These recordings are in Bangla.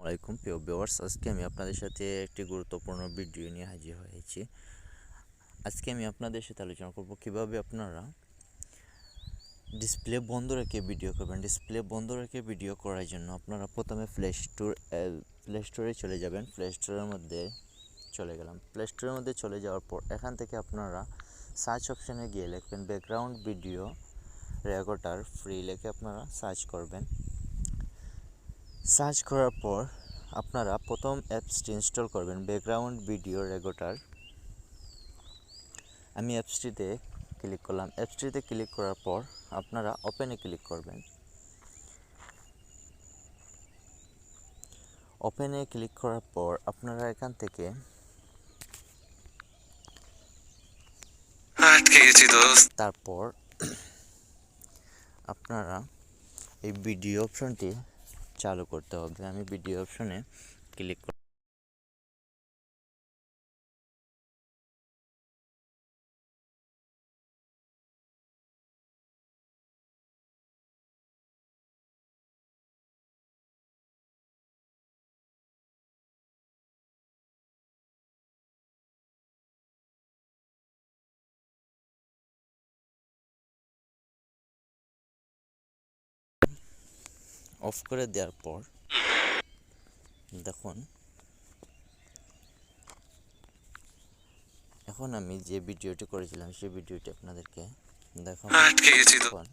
আসসালামাইকুম প্রিয় ভিউয়ার্স, আজকে আমি আপনাদের সাথে একটি গুরুত্বপূর্ণ ভিডিও নিয়ে হাজির হয়েছি। আজকে আমি আপনাদের সাথে আলোচনা করব কিভাবে আপনারা ডিসপ্লে বন্ধ রেখে ভিডিও করবেন। ডিসপ্লে বন্ধ রেখে ভিডিও করার জন্য আপনারা প্রথমে প্লে স্টোরে চলে যাবেন। প্লে স্টোরের মধ্যে চলে গেলাম। প্লে স্টোরের মধ্যে চলে যাওয়ার পর এখান থেকে আপনারা সার্চ অপশানে গিয়ে লিখবেন ব্যাকগ্রাউন্ড ভিডিও রেকর্ডার ফ্রি লিখে আপনারা সার্চ করবেন। সার্চ করার পর আপনারা প্রথম অ্যাপসটি ইনস্টল করবেন, ব্যাকগ্রাউন্ড ভিডিও রেকর্ডার। আমি অ্যাপসটিতে ক্লিক করলাম। অ্যাপসটিতে ক্লিক করার পর আপনারা ওপেনে ক্লিক করবেন। ওপেনে ক্লিক করার পর আপনারা এখান থেকে তারপর আপনারা এই ভিডিও অপশনটি চালু করতে হবে। আমি ভিডিও অপশনে ক্লিক করব। অফ করে দেওয়ার পর দেখুন, এখন আমি যে ভিডিওটি করেছিলাম সেই ভিডিওটি আপনাদেরকে দেখাবো। এখন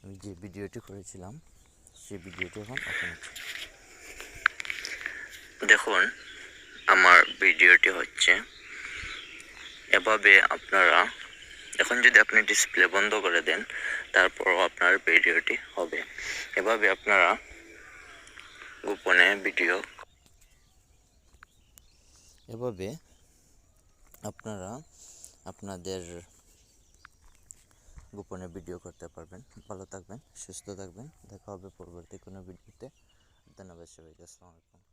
আমি যে ভিডিওটি করেছিলাম সেই ভিডিওটি এখন ওপেন হচ্ছে। দেখুন, আমার ভিডিওটি হচ্ছে। এভাবে আপনারা এখন যদি আপনি ডিসপ্লে বন্ধ করে দেন, তারপরও আপনার ভিডিওটি হবে। এভাবে আপনারা গোপনে ভিডিও আপনারা আপনাদের গোপনে ভিডিও করতে পারবেন। ভালো থাকবেন, সুস্থ থাকবেন। দেখা হবে পরবর্তী কোনো ভিডিওতে। ধন্যবাদ সবাইকে। আসসালামু আলাইকুম।